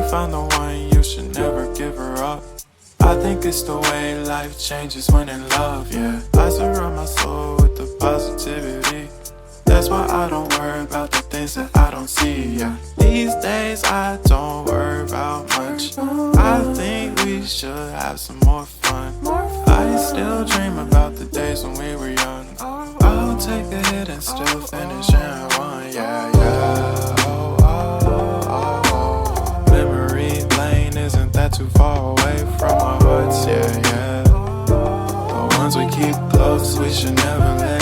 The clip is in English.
found the one, you should never give her up. I think it's the way life changes when in love, yeah. I surround my soul with the positivity. That's why I don't worry about the things that I don't see, yeah. These days I don't worry about much. I think we should have some more fun. I still dream about the days when we were young. I'll take a hit and still finish in one, yeah, yeah. Oh, oh, oh, oh. Memory lane isn't that too far away from our hearts, yeah, yeah. The ones we keep close, we should never let